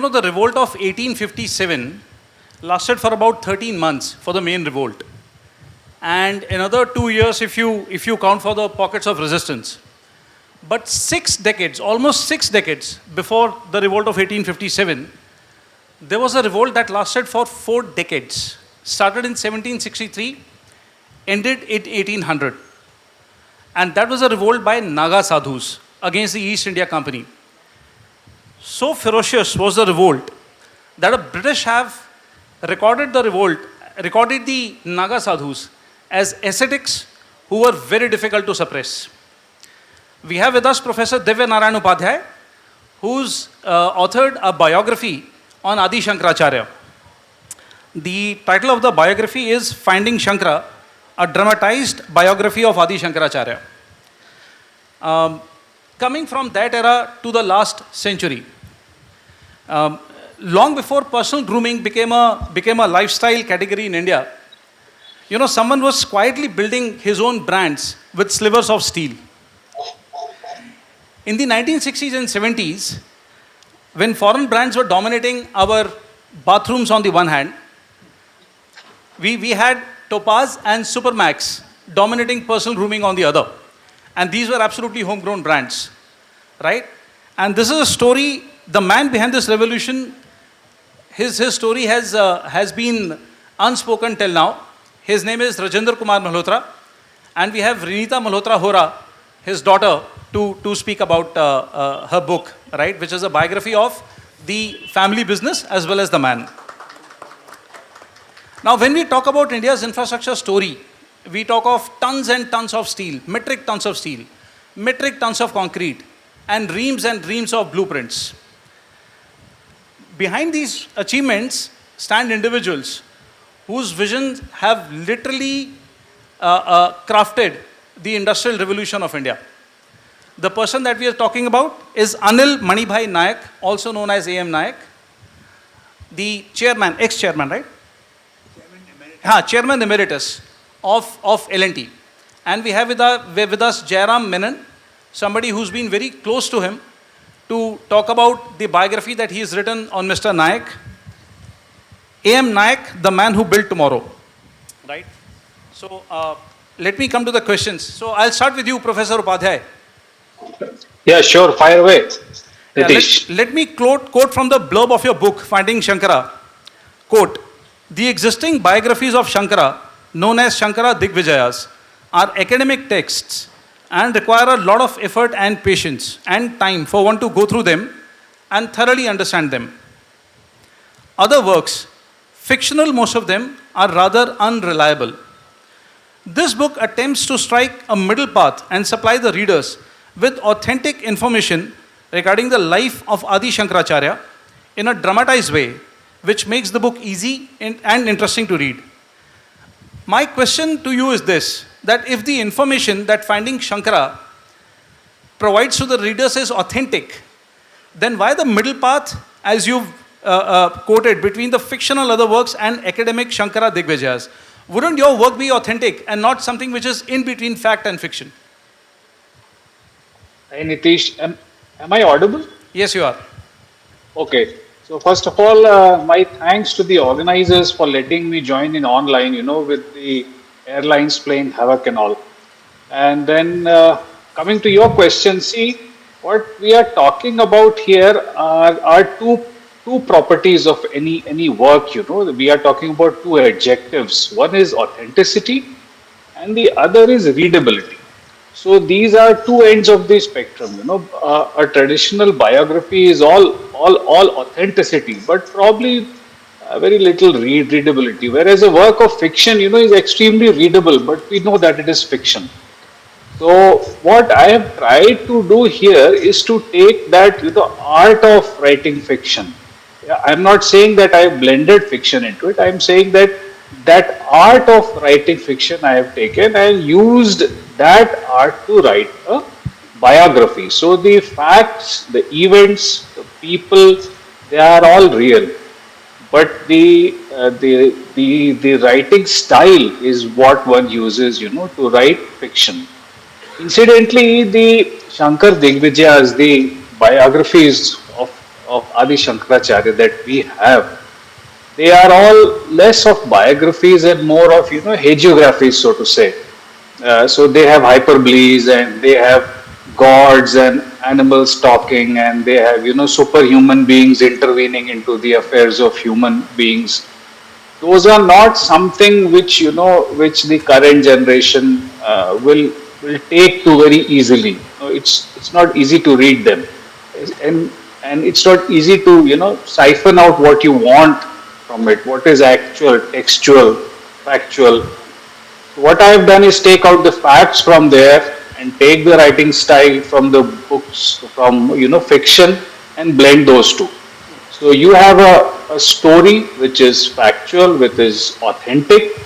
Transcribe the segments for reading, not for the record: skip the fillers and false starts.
the revolt of 1857 lasted for about 13 months for the main revolt. And another 2 years if you count for the pockets of resistance. But 6 decades, almost 6 decades before the revolt of 1857, there was a revolt that lasted for 4 decades. Started in 1763, ended in 1800. And that was a revolt by Naga sadhus against the East India Company. So ferocious was the revolt that the British have recorded the Naga sadhus as ascetics who were very difficult to suppress. We have with us Professor Divya Narain Upadhyaya, who's authored a biography on Adi Shankaracharya. The title of the biography is Finding Shankara, a dramatized biography of Adi Shankaracharya. Coming from that era to the last century, long before personal grooming became a lifestyle category in India, someone was quietly building his own brands with slivers of steel. In the 1960s and 70s, when foreign brands were dominating our bathrooms on the one hand, we had Topaz and Supermax dominating personal grooming on the other. And these were absolutely homegrown brands, right? And this is a story, the man behind this revolution, his story has been unspoken till now. His name is Rajendra Kumar Malhotra, and we have Reenita Malhotra Hora, his daughter, to speak about her book, right, which is a biography of the family business as well as the man. Now, when we talk about India's infrastructure story, we talk of tons and tons of steel, metric tons of steel, metric tons of concrete, and reams of blueprints. Behind these achievements stand individuals whose visions have literally crafted the industrial revolution of India. The person that we are talking about is Anil Manibhai Nayak, also known as A.M. Nayak, the chairman, ex-chairman, right? Chairman Emeritus of L&T. And we have with us Jairam Menon, somebody who's been very close to him, to talk about the biography that he has written on Mr. Nayak. A.M. Nayak, the man who built tomorrow. Right? So let me come to the questions. So I'll start with you, Professor Upadhyaya. Yeah, sure. Fire away. Nitish. Let me quote from the blurb of your book, Finding Shankara. Quote, "The existing biographies of Shankara, known as Shankara Digvijayas, are academic texts and require a lot of effort and patience and time for one to go through them and thoroughly understand them. Other works, fictional most of them, are rather unreliable. This book attempts to strike a middle path and supply the readers with authentic information regarding the life of Adi Shankaracharya in a dramatized way, which makes the book easy and interesting to read. My question to you is this, that if the information that Finding Shankara provides to the readers is authentic, then why the middle path, as you've quoted, between the fictional other works and academic Shankara Digvijayas? Wouldn't your work be authentic and not something which is in between fact and fiction?" Hey Nitish, am I audible? Yes, you are. Okay. So first of all, my thanks to the organizers for letting me join in online, with the airlines playing havoc and all. And then coming to your question, see, what we are talking about here are two properties of any work, We are talking about two adjectives. One is authenticity and the other is readability. So these are two ends of the spectrum. A traditional biography is all authenticity, but probably very little readability. Whereas a work of fiction, is extremely readable, but we know that it is fiction. So what I have tried to do here is to take that art of writing fiction. I'm not saying that I have blended fiction into it. I'm saying that art of writing fiction I have taken and used that art to write a biography. So the facts, the events, the people, they are all real. But the writing style is what one uses, to write fiction. Incidentally, the Shankar Digvijayas, the biographies of Adi Shankaracharya that we have, they are all less of biographies and more of, hagiographies, so to say. So they have hyperboles and they have gods and animals talking, and they have, superhuman beings intervening into the affairs of human beings. Those are not something which, which the current generation will take to very easily. It's not easy to read them, and it's not easy to, siphon out what you want from it, what is actual, textual, factual. What I have done is take out the facts from there and take the writing style from the books, from, fiction, and blend those two. So you have a story which is factual, which is authentic,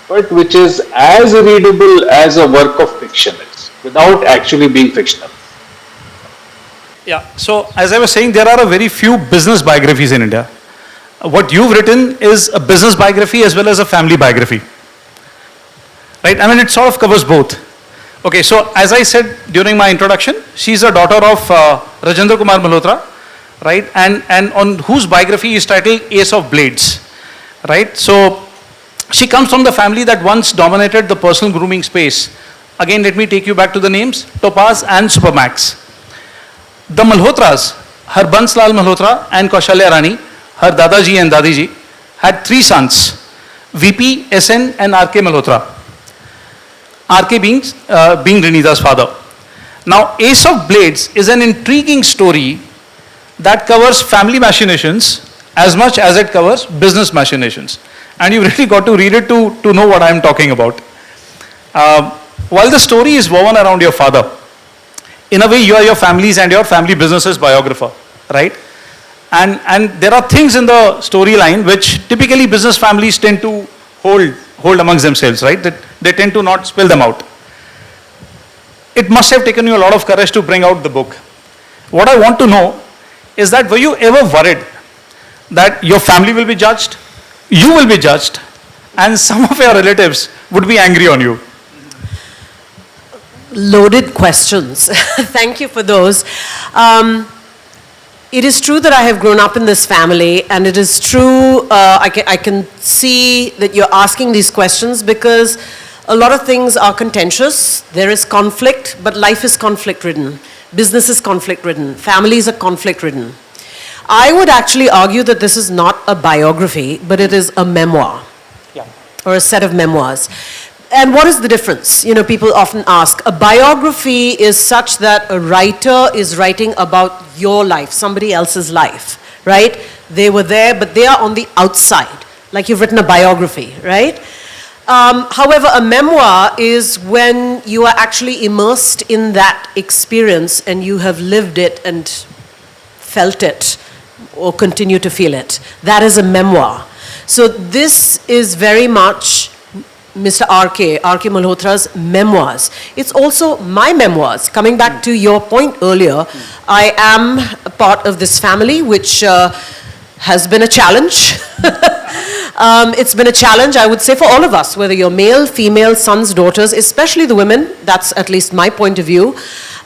but which is as readable as a work of fiction is, without actually being fictional. Yeah, so as I was saying, there are a very few business biographies in India. What you've written is a business biography as well as a family biography. Right? I mean, it sort of covers both. Okay, so as I said during my introduction, she's a daughter of Rajendra Kumar Malhotra, right? And on whose biography is titled Ace of Blades, right? So she comes from the family that once dominated the personal grooming space. Again, let me take you back to the names, Topaz and Supermax. The Malhotras, her Banslal Malhotra and Kaushalya Rani, her Dadaji and Dadiji, had 3 sons, VP, SN and RK Malhotra. RK being Reenita's father. Now, Ace of Blades is an intriguing story that covers family machinations as much as it covers business machinations. And you really got to read it to know what I'm talking about. While the story is woven around your father, in a way you are your family's and your family business's biographer, right? And there are things in the storyline which typically business families tend to hold amongst themselves, right? That they tend to not spill them out. It must have taken you a lot of courage to bring out the book. What I want to know is that were you ever worried that your family will be judged, you will be judged, and some of your relatives would be angry on you? Loaded questions. Thank you for those. It is true that I have grown up in this family, and it is true, I can see that you're asking these questions because a lot of things are contentious. There is conflict, but life is conflict-ridden. Business is conflict-ridden. Families are conflict-ridden. I would actually argue that this is not a biography, but it is a memoir, or a set of memoirs. And what is the difference? People often ask. A biography is such that a writer is writing about your life, somebody else's life, right? They were there, but they are on the outside, like you've written a biography, right? However, a memoir is when you are actually immersed in that experience and you have lived it and felt it or continue to feel it. That is a memoir. So this is very much Mr. R.K. Malhotra's memoirs. It's also my memoirs. Coming back to your point earlier, I am a part of this family which has been a challenge. It's been a challenge, I would say, for all of us, whether you're male, female, sons, daughters, especially the women. That's at least my point of view.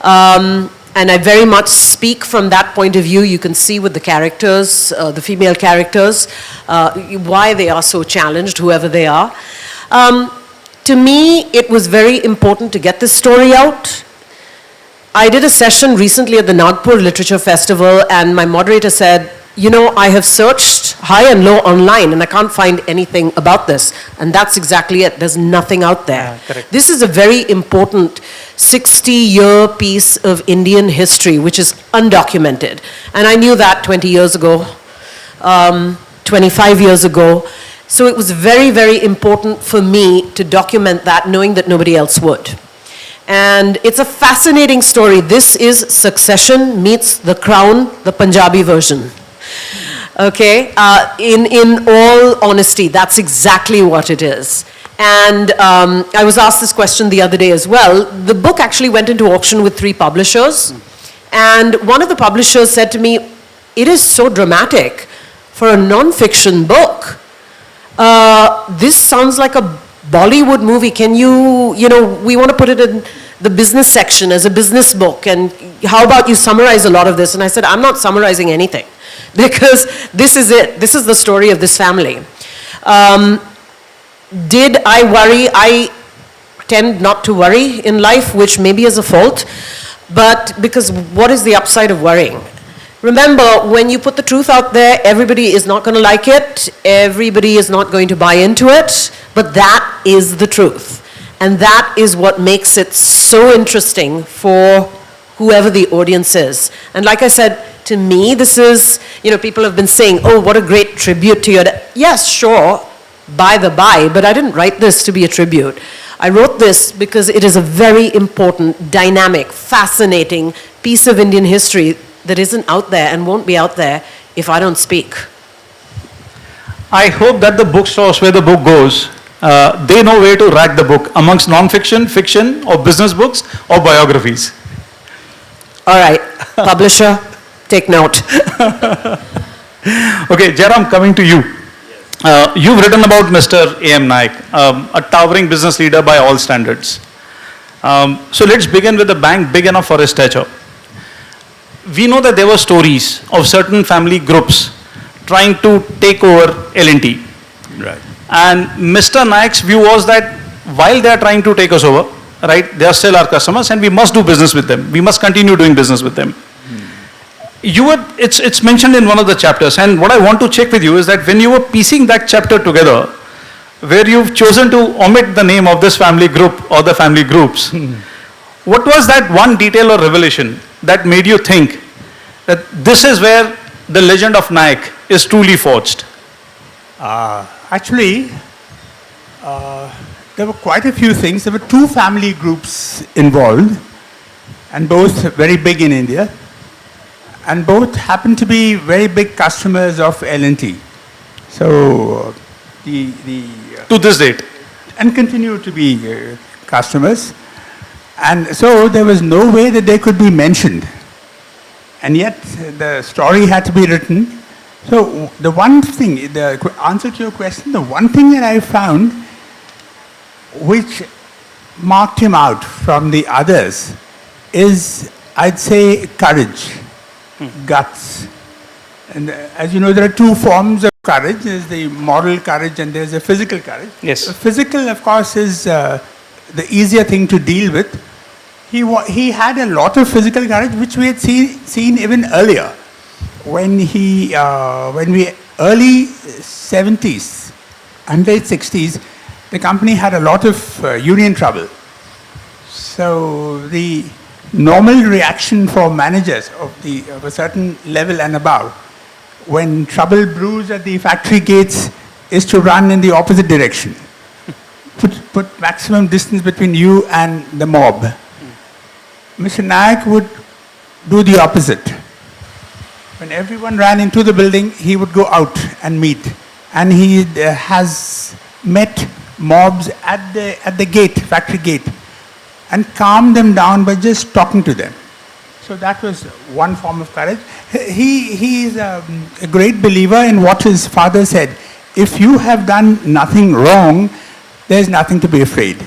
And I very much speak from that point of view. You can see with the characters, the female characters, why they are so challenged, whoever they are. To me, it was very important to get this story out. I did a session recently at the Nagpur Literature Festival, and my moderator said, I have searched high and low online and I can't find anything about this. And that's exactly it. There's nothing out there. This is a very important 60-year piece of Indian history, which is undocumented. And I knew that 20 years ago, 25 years ago. So it was very, very important for me to document that, knowing that nobody else would. And it's a fascinating story. This is Succession meets The Crown, the Punjabi version. Okay, in all honesty, that's exactly what it is. And I was asked this question the other day as well. The book actually went into auction with 3 publishers. And one of the publishers said to me, it is so dramatic for a non-fiction book. This sounds like a Bollywood movie. Can you, we want to put it in the business section as a business book. And how about you summarize a lot of this? And I said, I'm not summarizing anything. because this is it. This is the story of this family. Did I worry? I tend not to worry in life, which maybe is a fault, but because what is the upside of worrying? Remember, when you put the truth out there, everybody is not going to like it, everybody is not going to buy into it, but that is the truth. And that is what makes it so interesting for whoever the audience is. And like I said, to me, this is, people have been saying, oh, what a great tribute to your dad. Yes, sure, by the by, but I didn't write this to be a tribute. I wrote this because it is a very important, dynamic, fascinating piece of Indian history that isn't out there and won't be out there if I don't speak. I hope that the bookstores where the book goes, they know where to rack the book amongst non-fiction, fiction, or business books, or biographies. All right, publisher, take note. Okay, Jairam, coming to you. You've written about Mr. A.M. Naik, a towering business leader by all standards. So let's begin with a bank big enough for his stature. We know that there were stories of certain family groups trying to take over L&T. Right. And Mr. Naik's view was that while they are trying to take us over, right, they are still our customers and we must do business with them. We must continue doing business with them. It's mentioned in one of the chapters, and what I want to check with you is that when you were piecing that chapter together, where you've chosen to omit the name of this family group or the family groups, what was that one detail or revelation that made you think that this is where the legend of Naik is truly forged? Actually, there were quite a few things. There were two family groups involved, and both very big in India, and both happened to be very big customers of L&T. So, To this date. and continue to be customers. And so there was no way that they could be mentioned. And yet the story had to be written. So the one thing, the answer to your question, the one thing that I found which marked him out from the others is, I'd say, courage, guts. And as you know, there are two forms of courage. There's the moral courage and there's a physical courage. Yes. The physical, of course, is the easier thing to deal with. He had a lot of physical courage, which we had seen even earlier. When we early 70s and late 60s, the company had a lot of union trouble. So the normal reaction for managers of a certain level and above, when trouble brews at the factory gates, is to run in the opposite direction. Put maximum distance between you and the mob. Mr. Naik would do the opposite. When everyone ran into the building, he would go out and meet. And he has met mobs at the gate, factory gate, and calmed them down by just talking to them. So that was one form of courage. He is a great believer in what his father said. If you have done nothing wrong, there's nothing to be afraid.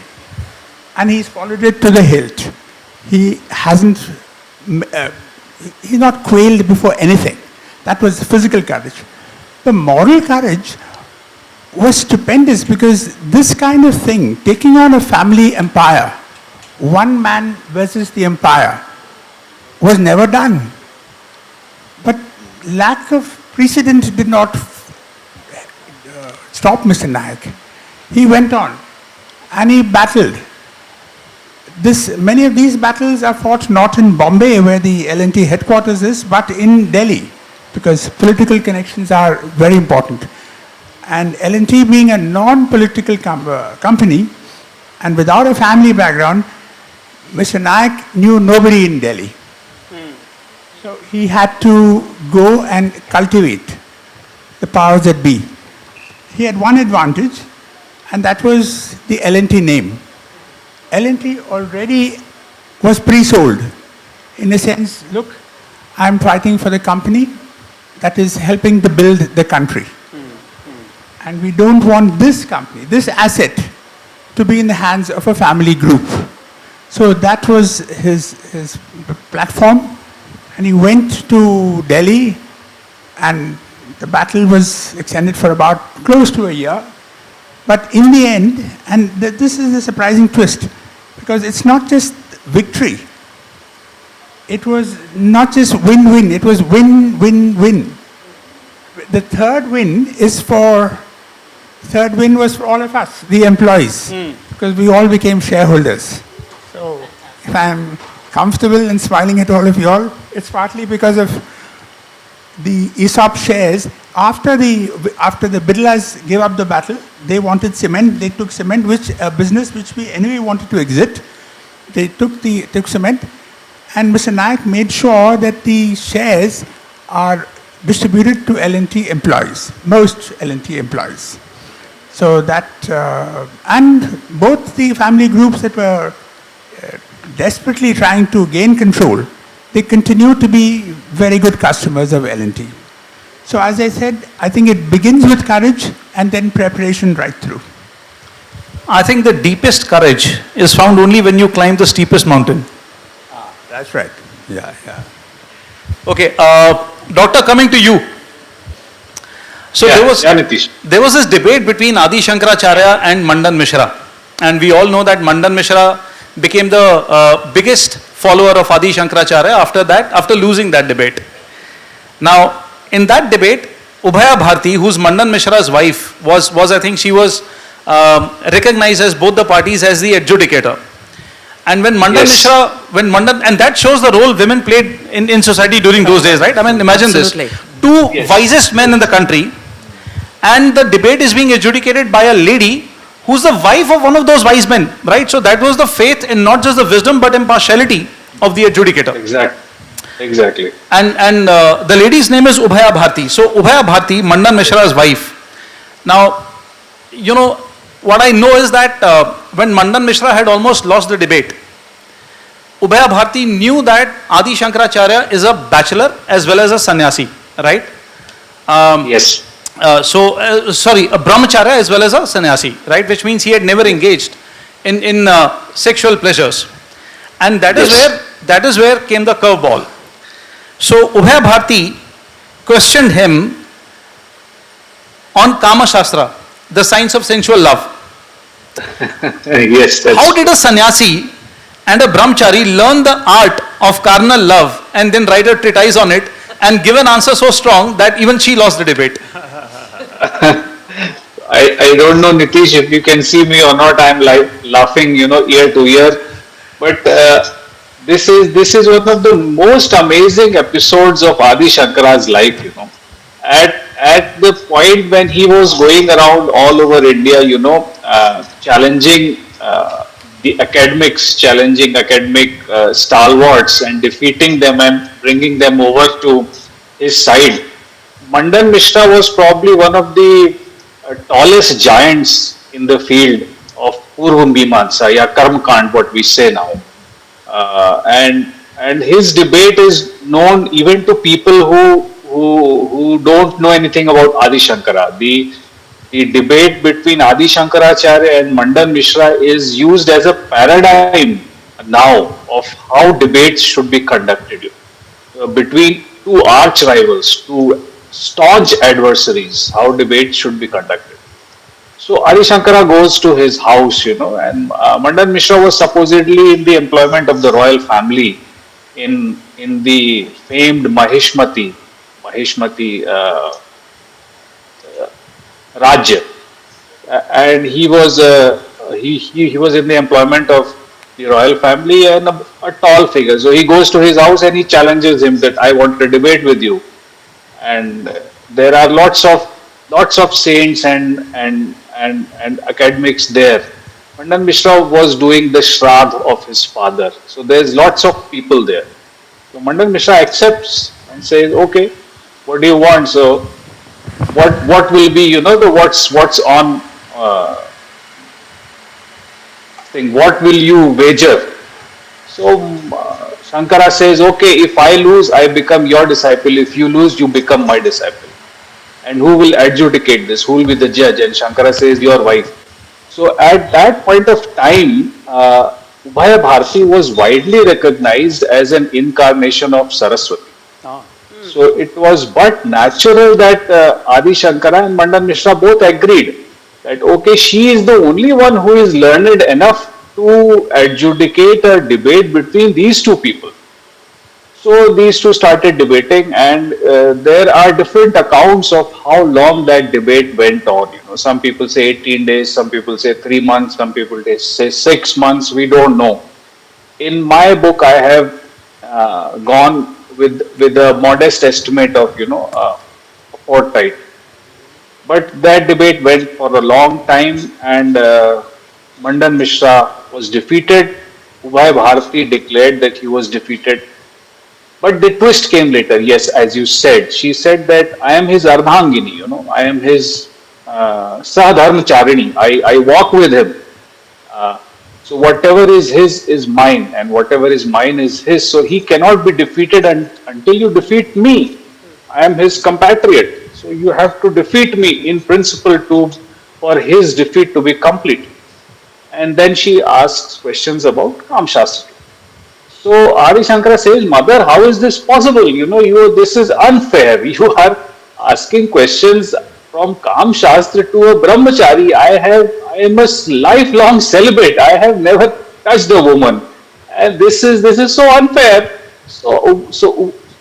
And he's followed it to the hilt. He hasn't, he's not quailed before anything. That was physical courage. The moral courage was stupendous because this kind of thing, taking on a family empire, one man versus the empire, was never done. But lack of precedent did not stop Mr. Naik. He went on and he battled. Many of these battles are fought not in Bombay, where the L&T headquarters is, but in Delhi, because political connections are very important. And L&T being a non-political company, and without a family background, Mr. Naik knew nobody in Delhi. So he had to go and cultivate the powers that be. He had one advantage, and that was the L&T name. L&T already was pre-sold. In a sense, look, I'm fighting for the company that is helping to build the country. And we don't want this company, this asset, to be in the hands of a family group. So that was his platform. And he went to Delhi and the battle was extended for about close to a year. But in the end, and this is a surprising twist, because it's not just victory. It was not just win-win, it was win-win-win. The third win was for all of us, the employees, because we all became shareholders. So if I'm comfortable and smiling at all of you all, it's partly because of the ESOP shares. After the Birlas gave up the battle, they wanted cement. They took cement, which a business which we anyway wanted to exit. They took cement, and Mr. Naik made sure that the shares are distributed to L&T employees, most L&T employees. So that, and both the family groups that were desperately trying to gain control, they continue to be very good customers of L&T. So as I said, I think it begins with courage and then preparation right through. I think the deepest courage is found only when you climb the steepest mountain. That's right. Yeah. Okay, Doctor, coming to you. So Nitish. there was this debate between Adi Shankaracharya and Mandan Mishra. And we all know that Mandan Mishra became the biggest follower of Adi Shankaracharya after losing that debate. Now, in that debate, Ubhaya Bharti, who's Mandan Mishra's wife, was I think she was recognized as both the parties as the adjudicator. And when Mandan Mishra, and that shows the role women played in society during those days, right? I mean, imagine Absolutely. this. Two wisest men in the country, and the debate is being adjudicated by a lady who's the wife of one of those wise men, right? So that was the faith in not just the wisdom but impartiality of the adjudicator. Exactly. And the lady's name is Ubhaya Bharti. So Ubhaya Bharti, Mandan Mishra's wife. Now, you know, what I know is that when Mandan Mishra had almost lost the debate, Ubhaya Bharti knew that Adi Shankaracharya is a bachelor as well as a sannyasi, right? Yes. Sorry, a brahmacharya as well as a sannyasi, right? Which means he had never engaged in sexual pleasures. And that is where came the curveball. So Ubhaya Bharti questioned him on Kama Shastra, the science of sensual love. Yes. How did a sannyasi and a brahmachari learn the art of carnal love and then write a treatise on it and give an answer so strong that even she lost the debate? I don't know, Nitish, if you can see me or not. I'm laughing, ear to ear. But this is one of the most amazing episodes of Adi Shankara's life. At the point when he was going around all over India, challenging the academics, challenging academic stalwarts and defeating them and bringing them over to his side. Mandan Mishra was probably one of the tallest giants in the field of Purva Mimamsa, ya Karma Kand, what we say now. And his debate is known even to people who don't know anything about Adi Shankara. The debate between Adi Shankaracharya and Mandan Mishra is used as a paradigm now of how debates should be conducted between two arch rivals, two staunch adversaries, how debates should be conducted. So Adi Shankara goes to his house, and Mandan Mishra was supposedly in the employment of the royal family in the famed Maheshmati Rajya, and he was in the employment of the royal family and a tall figure. So he goes to his house and he challenges him that I want to debate with you. And there are lots of saints and academics there. Mandan Mishra was doing the Shraddh of his father. So there's lots of people there. So Mandan Mishra accepts and says, okay, what do you want? So what will be, what's on thing, what will you wager? So Shankara says, okay, if I lose, I become your disciple. If you lose, you become my disciple. And who will adjudicate this? Who will be the judge? And Shankara says, your wife. So at that point of time, Ubhaya Bharti was widely recognized as an incarnation of Saraswati. So So it was but natural that Adi Shankara and Mandan Mishra both agreed that okay, she is the only one who is learned enough to adjudicate a debate between these two people. So these two started debating, and there are different accounts of how long that debate went on. You know, some people say 18 days, some people say 3 months, some people say 6 months. We don't know. In my book, I have gone with a modest estimate of a fortnight. But that debate went for a long time, and Mandan Mishra was defeated. Ubhay Bharati declared that he was defeated. But the twist came later, yes, as you said. She said that I am his Ardhangini, I am his Sadharmacharini. I walk with him. Uh, so whatever is his is mine, and whatever is mine is his. So he cannot be defeated until you defeat me. I am his compatriot. So you have to defeat me in principle for his defeat to be complete. And then she asks questions about Kam Shastra. So Adi Shankara says, Mother, how is this possible? This is unfair. You are asking questions from Kam Shastra to a Brahmachari. I am a lifelong celibate. I have never touched a woman. And this is so unfair. So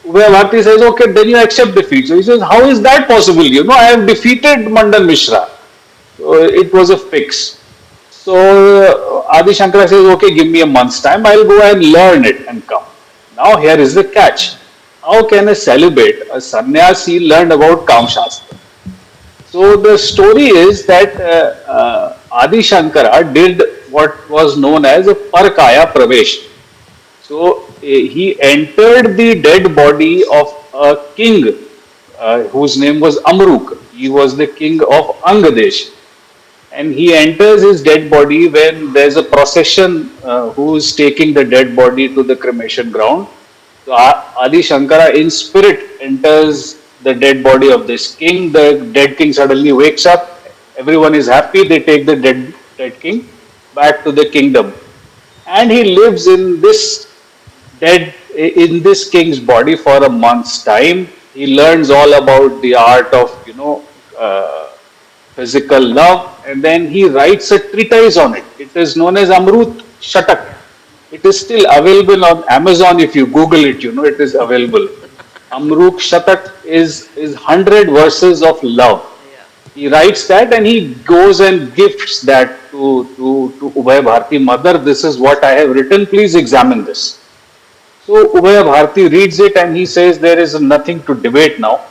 Ubhay Bharati says, okay, then you accept defeat. So he says, how is that possible? I have defeated Mandan Mishra. So it was a fix. So Adi Shankara says, okay, give me a month's time, I'll go and learn it and come. Now here is the catch. How can a celibate, a sannyasi, learn about Kam Shastra? So the story is that Adi Shankara did what was known as a Parkaya Pravesh. So he entered the dead body of a king whose name was Amruk. He was the king of Angadesh. And he enters his dead body when there's a procession who is taking the dead body to the cremation ground. So Adi Shankara in spirit enters the dead body of this king. The dead king suddenly wakes up. Everyone is happy. They take the dead king back to the kingdom. And he lives in this king's body for a month's time. He learns all about the art of, physical love, and then he writes a treatise on it. It is known as Amrut Shatak. It is still available on Amazon. If you Google it, it is available. Amrut Shatak is 100 verses of love. He writes that and he goes and gifts that to Ubhay Bharati. Mother, this is what I have written. Please examine this. So Ubhay Bharati reads it and he says there is nothing to debate now.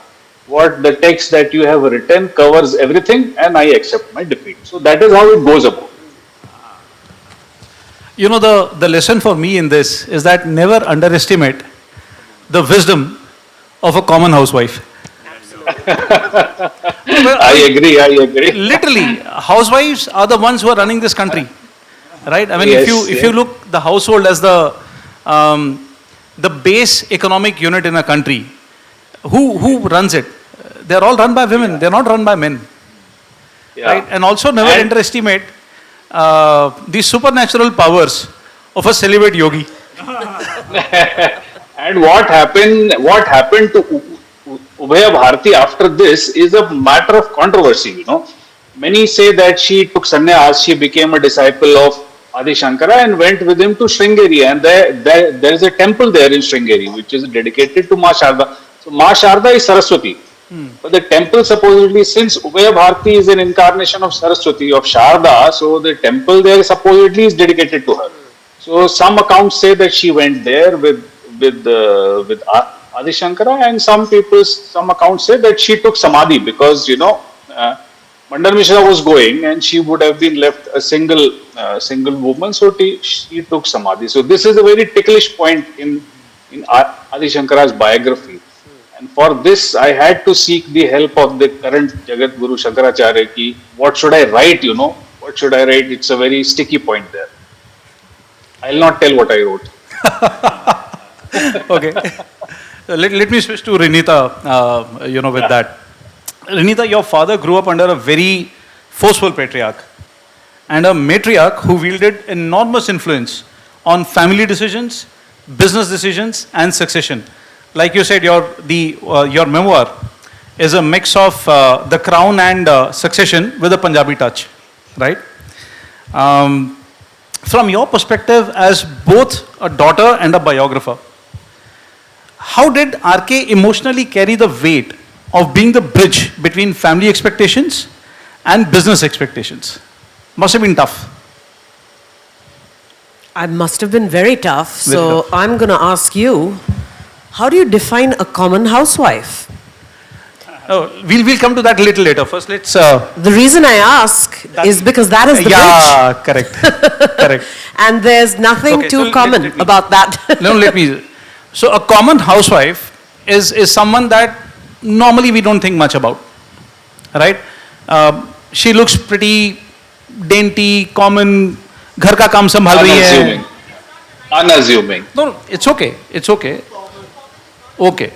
What the text that you have written covers everything, and I accept my defeat. So that is how it goes about. The lesson for me in this is that never underestimate the wisdom of a common housewife. I agree. Literally, housewives are the ones who are running this country, right? I mean, Yes, if you look the household as the base economic unit in a country, who runs it? They're all run by women. They're not run by men. Yeah. Right? And also never underestimate the supernatural powers of a celibate yogi. And what happened to Ubhay Bharati after this is a matter of controversy. Many say that she took sannyas, she became a disciple of Adi Shankara and went with him to Sringeri. And there is a temple there in Sringeri which is dedicated to Ma Sharda. So Ma Sharda is Saraswati. But the temple supposedly, since Ubhay Bharati is an incarnation of Saraswati, of Sharda, so the temple there supposedly is dedicated to her. So some accounts say that she went there with Adi Shankara, and some accounts say that she took Samadhi because Mandan Mishra was going and she would have been left a single woman, so she took Samadhi. So this is a very ticklish point in Adi Shankara's biography. And for this, I had to seek the help of the current Jagat Guru Shankaracharya ki, what should I write, What should I write? It's a very sticky point there. I'll not tell what I wrote. Okay. Let me switch to Reenita, with that. Reenita, your father grew up under a very forceful patriarch and a matriarch who wielded enormous influence on family decisions, business decisions, and succession. like you said, your memoir is a mix of The Crown and Succession with a Punjabi touch, right? From your perspective as both a daughter and a biographer, how did RK emotionally carry the weight of being the bridge between family expectations and business expectations? Must have been tough. I must have been very tough. Very So tough. I'm going to ask you, how do you define a common housewife? Oh, we'll come to that a little later. First, let's. The reason I ask is because that is the yeah, correct, correct. bridge. And there's nothing Okay, too so common let me- about that. No, let me. So, a common housewife is someone that normally we don't think much about, right? She looks pretty dainty, common. घर का काम संभाल रही है. Unassuming. No, it's okay. It's okay. Okay.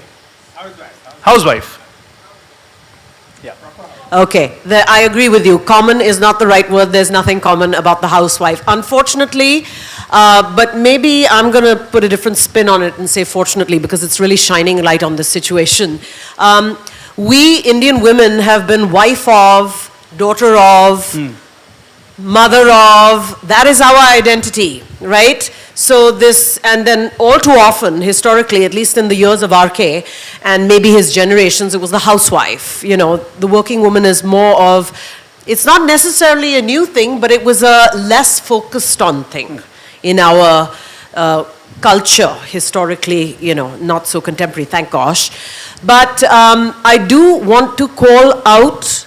Housewife. Okay, I agree with you. Common is not the right word. There's nothing common about the housewife. Unfortunately, but maybe I'm going to put a different spin on it and say fortunately, because it's really shining light on this situation. We Indian women have been wife of, daughter of, mother of, that is our identity, right? So this, and then all too often, historically, at least in the years of RK, and maybe his generations, it was the housewife. You know, the working woman is more of, it's not necessarily a new thing, but it was a less focused on thing in our culture, historically, you know, not so contemporary, thank gosh. But I do want to call out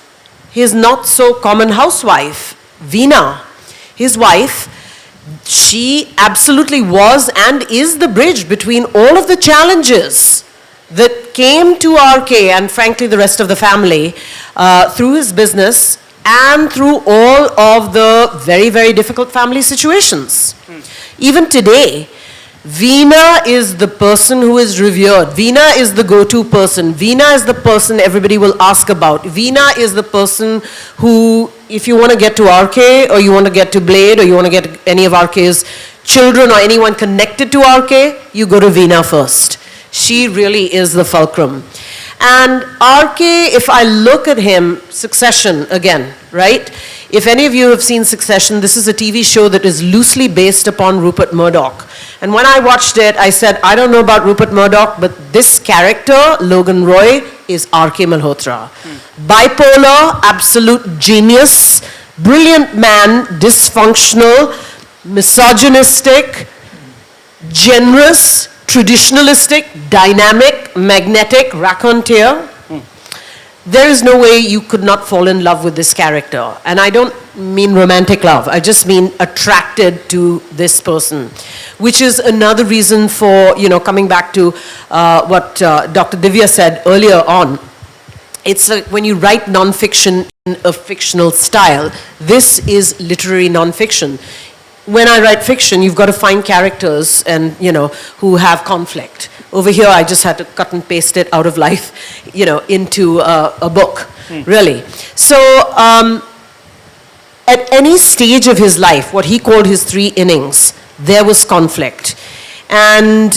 his not so common housewife, Veena, his wife. She absolutely was and is the bridge between all of the challenges that came to RK and frankly the rest of the family through his business and through all of the very, very difficult family situations. Even today, Veena is the person who is revered. Veena is the go-to person. Veena is the person everybody will ask about. Veena is the person who, if you want to get to RK, or you want to get to Blade, or you want to get any of RK's children or anyone connected to RK, you go to Veena first. She really is the fulcrum. And RK, if I look at him, Succession again, right? If any of you have seen Succession, this is a TV show that is loosely based upon Rupert Murdoch. And when I watched it, I said, I don't know about Rupert Murdoch, but this character, Logan Roy, is R.K. Malhotra. Bipolar, absolute genius, brilliant man, dysfunctional, misogynistic, generous, traditionalistic, dynamic, magnetic, raconteur. There is no way you could not fall in love with this character. And I don't mean romantic love. I just mean attracted to this person. Which is another reason for, you know, coming back to what Dr. Divya said earlier on. It's like when you write nonfiction in a fictional style, this is literary nonfiction. When I write fiction, you've got to find characters and, you know, who have conflict. Over here, I just had to cut and paste it out of life, you know, into a book, really. So, at any stage of his life, what he called his 3 innings, there was conflict. And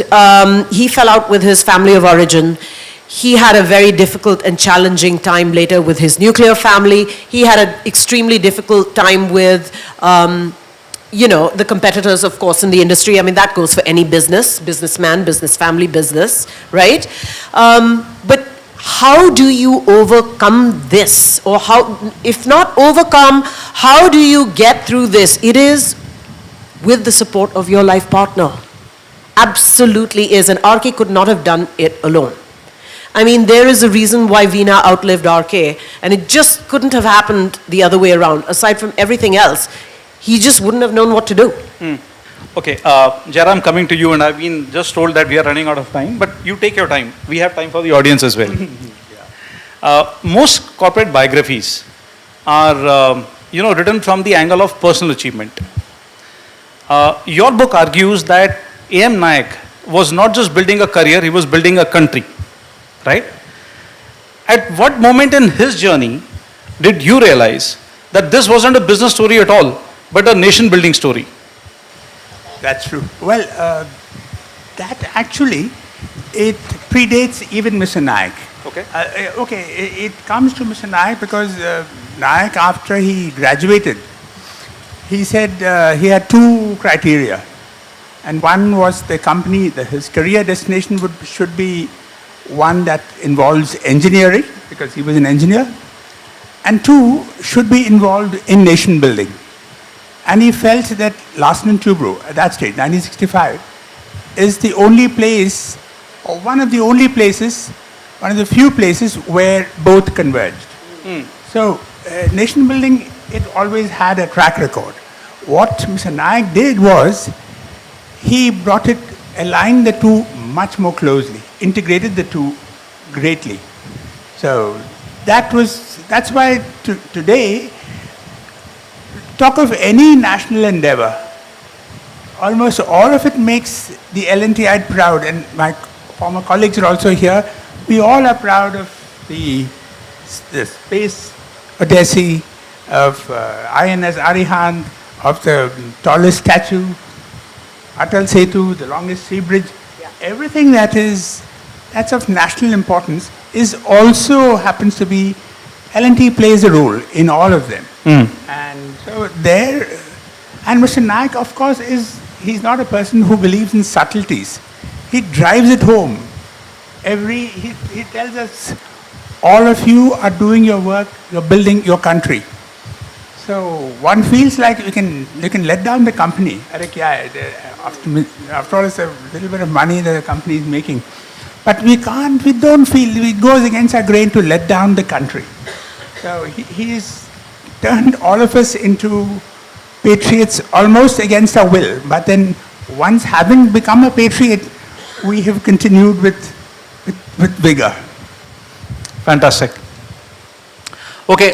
he fell out with his family of origin. He had a very difficult and challenging time later with his nuclear family. He had an extremely difficult time with you know, the competitors, of course, in the industry. I mean, that goes for any business, businessman, business family, business, right? But how do you overcome this? Or how, if not overcome, how do you get through this? It is with the support of your life partner. Absolutely is. And RK could not have done it alone. I mean, there is a reason why Veena outlived RK, and it just couldn't have happened the other way around. Aside from everything else, he just wouldn't have known what to do. Okay, Jairam, coming to you, and I've been just told that we are running out of time, but you take your time. We have time for the audience as well. Most corporate biographies are, you know, written from the angle of personal achievement. Your book argues that A.M. Nayak was not just building a career, he was building a country, right? At what moment in his journey did you realize that this wasn't a business story at all, but a nation-building story? That's true. Well, that actually, it predates even Mr. Naik. Okay. It comes to Mr. Naik because Naik, after he graduated, he said he had two criteria. And one was the company, his career destination should be one that involves engineering, because he was an engineer, and two, should be involved in nation building. And he felt that Larsen & Toubro, at that stage, 1965, is the only place, or one of the only places, one of the few places where both converged. So, nation building, it always had a track record. What Mr. Naik did was, he brought it, aligned the two much more closely, integrated the two greatly. So, that's why today, talk of any national endeavor, almost all of it makes the LNTI proud, and my former colleagues are also here. We all are proud of the space odyssey, of INS Arihant, of the tallest statue, Atal Setu, the longest sea bridge. Yeah. Everything that's of national importance is also happens to be, L&T plays a role in all of them. And so and Mr. Naik, of course, he's not a person who believes in subtleties. He drives it home. He tells us, all of you are doing your work, you're building your country. So one feels like you can let down the company. After all, it's a little bit of money that the company is making. But we don't feel, it goes against our grain to let down the country. So he's turned all of us into patriots almost against our will. But then once having become a patriot, we have continued with vigor. Fantastic. Okay,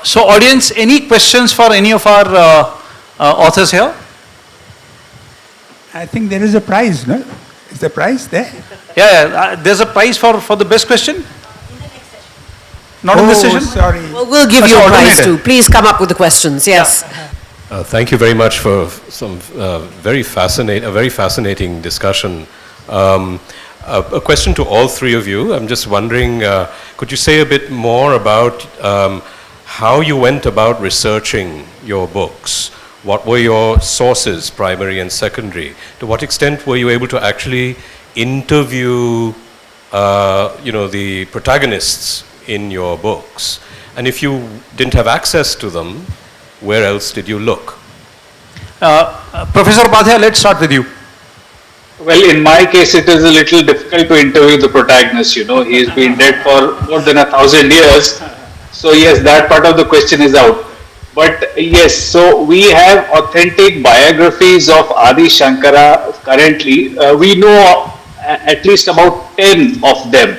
so audience, any questions for any of our authors here? I think there is a prize, no? Is the prize there? Yeah, there's a prize for the best question? Not in this session? Sorry. Well, we'll give you a prize too. Please come up with the questions, yes. Yeah. Thank you very much for some very fascinating discussion. A question to all three of you. I'm just wondering, could you say a bit more about how you went about researching your books? What were your sources, primary and secondary? To what extent were you able to actually interview, the protagonists in your books? And if you didn't have access to them, where else did you look? Professor Upadhyaya, let's start with you. Well, in my case, it is a little difficult to interview the protagonist. He has been dead for more than 1,000 years. So yes, that part of the question is out. But yes, so we have authentic biographies of Adi Shankara currently. We know at least about 10 of them,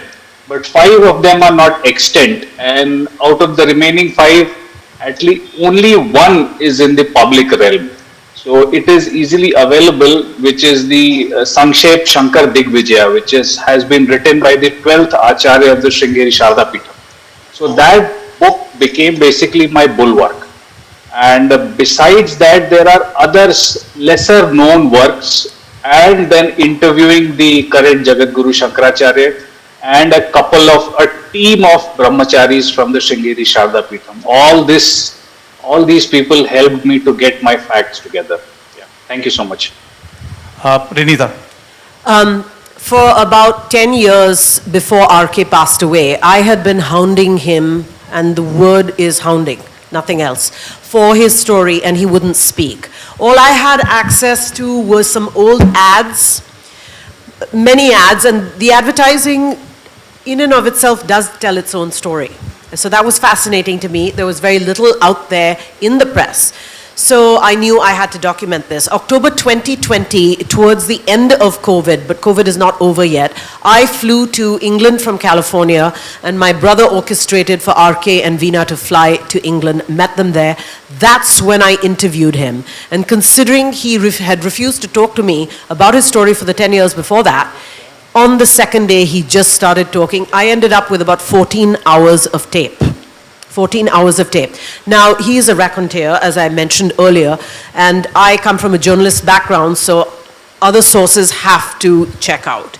but 5 of them are not extant. And out of the remaining 5, at least only 1 is in the public realm. So it is easily available, which is the Sankshep Shankar Digvijaya, which has been written by the 12th Acharya of the Sringeri Sharda Peetham. So that book became basically my bulwark. And besides that, there are other lesser known works, and then interviewing the current Jagadguru Shankaracharya and a team of brahmacharis from the Sringeri Sharda Peetham. All these people helped me to get my facts together. Yeah. Thank you so much. Reenita. For about 10 years before RK passed away, I had been hounding him, and the word is hounding, nothing else, for his story, and he wouldn't speak. All I had access to was some old ads, many ads, and the advertising in and of itself does tell its own story. So that was fascinating to me. There was very little out there in the press. So I knew I had to document this. October 2020, towards the end of COVID, but COVID is not over yet, I flew to England from California, and my brother orchestrated for RK and Veena to fly to England, met them there. That's when I interviewed him. And considering he had refused to talk to me about his story for the 10 years before that, on the second day, he just started talking. I ended up with about 14 hours of tape. 14 hours of tape. Now, he is a raconteur, as I mentioned earlier, and I come from a journalist background, so other sources have to check out.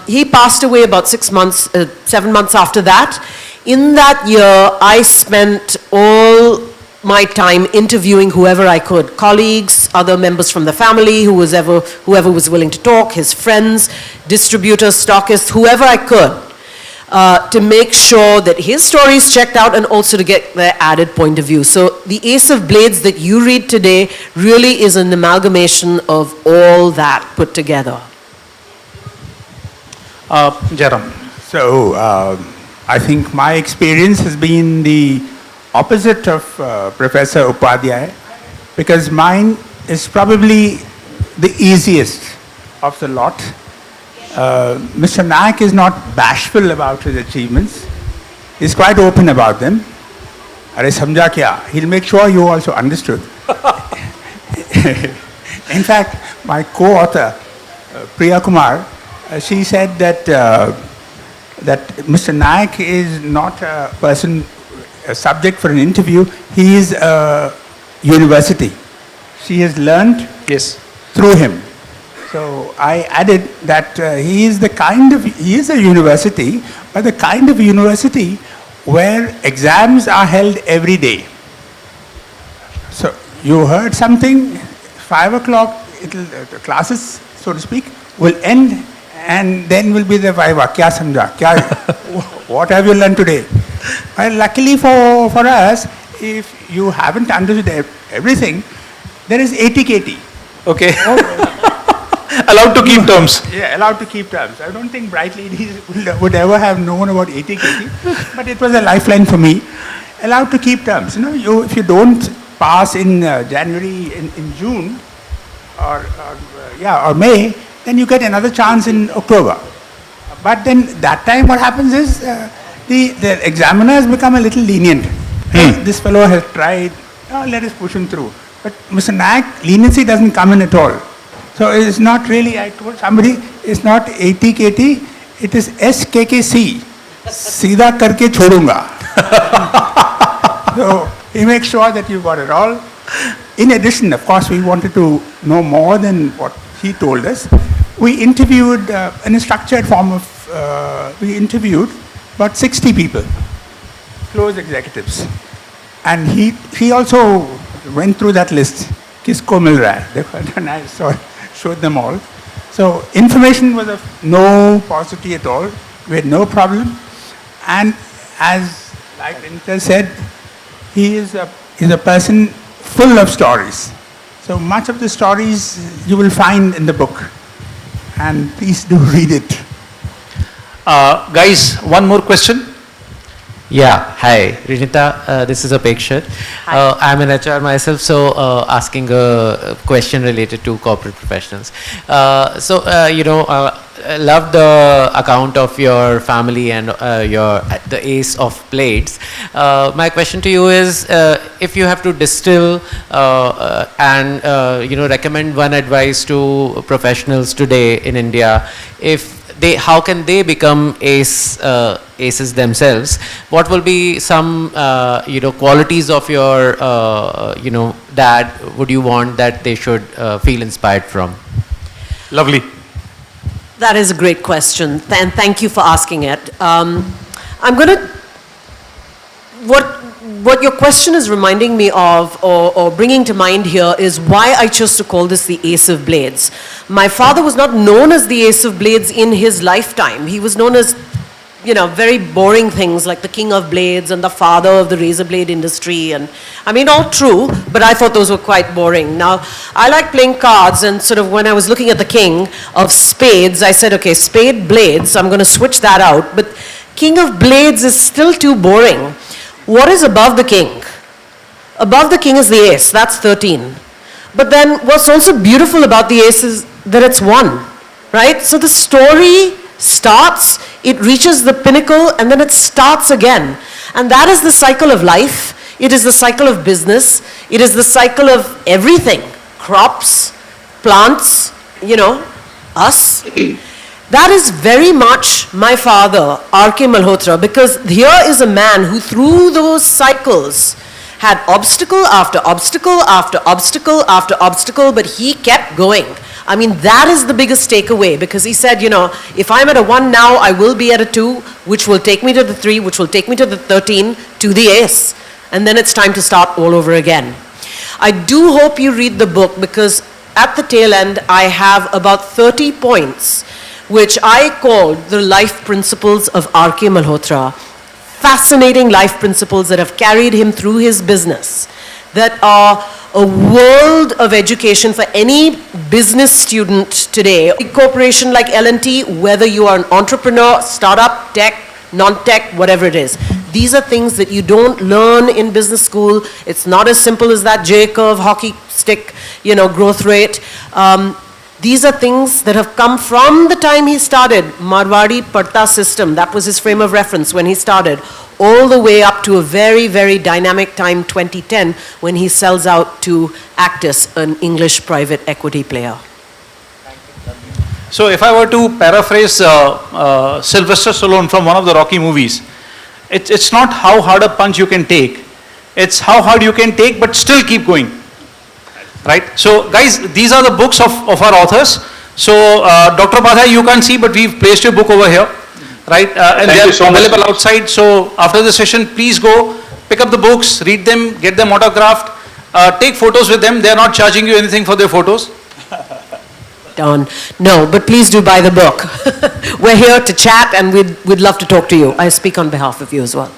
He passed away about 7 months after that. In that year, I spent all my time interviewing whoever I could, colleagues, other members from the family, whoever was willing to talk, his friends, distributors, stockists, whoever I could, to make sure that his story is checked out and also to get their added point of view. So the Ace of Blades that you read today really is an amalgamation of all that put together. Jairam. So, I think my experience has been the opposite of Professor Upadhyaya, because mine is probably the easiest of the lot. Mr. Naik is not bashful about his achievements. He's quite open about them. Are samjha kya? He'll make sure you also understood. In fact, my co-author, Priya Kumar, she said that Mr. Naik is not a person, a subject for an interview. He is a university. She has learned through him. So I added that he is a university, but the kind of university where exams are held every day. So you heard something, 5 o'clock, the classes, so to speak, will end, and then will be the viva. Kya samjha? What have you learned today? Well, luckily for us, if you haven't understood everything, there is ATKT. Okay. Allowed to keep terms. Yeah, allowed to keep terms. I don't think bright ladies would ever have known about ATKT, but it was a lifeline for me. Allowed to keep terms. If you don't pass in January, in June, or May, then you get another chance in October. But then that time what happens is the examiners become a little lenient. This fellow has tried, let us push him through. But Mr. Naik, leniency doesn't come in at all. So it's not really, I told somebody, it's not ATKT, it is SKKC. Seedha karke chodunga. So he makes sure that you got it all. In addition, of course, we wanted to know more than what he told us. We interviewed, in a structured form of, we interviewed about 60 people, close executives. And he also went through that list. Kisko mil raha hai? And I showed them all. So information was of no paucity at all. We had no problem. And as like Reenita said, he is a person full of stories. So much of the stories you will find in the book. And please do read it. Guys, one more question. Yeah, hi, Reenita, this is Apeksha. I'm an HR myself, so asking a question related to corporate professionals. Love the account of your family and the Ace of Blades. My question to you is, if you have to distill and recommend one advice to professionals today in India, how can they become aces themselves? What will be some qualities of your dad would you want that they should feel inspired from? Lovely. That is a great question, and thank you for asking it. What your question is reminding me of, or bringing to mind here, is why I chose to call this the Ace of Blades. My father was not known as the Ace of Blades in his lifetime. He was known as, very boring things like the King of Blades and the father of the razor blade industry. And I mean, all true, but I thought those were quite boring. Now, I like playing cards, and sort of when I was looking at the King of Spades, I said, okay, spade blades, I'm going to switch that out. But King of Blades is still too boring. What is above the king? Above the king is the ace, that's 13. But then what's also beautiful about the ace is that it's 1, right? So the story starts, it reaches the pinnacle, and then it starts again. And that is the cycle of life. It is the cycle of business. It is the cycle of everything. Crops, plants, us. That is very much my father, R.K. Malhotra, because here is a man who through those cycles had obstacle after obstacle after obstacle after obstacle, but he kept going. I mean, that is the biggest takeaway, because he said, you know, if I'm at a 1 now, I will be at a 2, which will take me to the 3, which will take me to the 13, to the ace. And then it's time to start all over again. I do hope you read the book, because at the tail end, I have about 30 points, which I called the life principles of R.K. Malhotra. Fascinating life principles that have carried him through his business, that are a world of education for any business student today. A corporation like L&T, whether you are an entrepreneur, startup, tech, non-tech, whatever it is. These are things that you don't learn in business school. It's not as simple as that J-curve, hockey stick, you know, growth rate. These are things that have come from the time he started, Marwadi Padta system, that was his frame of reference when he started, all the way up to a very, very dynamic time, 2010, when he sells out to Actis, an English private equity player. So if I were to paraphrase Sylvester Stallone from one of the Rocky movies, it's not how hard a punch you can take, it's how hard you can take but still keep going. Right? So guys, these are the books of our authors. So Dr. Upadhyaya, you can't see, but we've placed your book over here. Right? And they are available outside. So after the session, please go, pick up the books, read them, get them autographed, take photos with them. They are not charging you anything for their photos. Darn. No, but please do buy the book. We're here to chat, and we'd love to talk to you. I speak on behalf of you as well.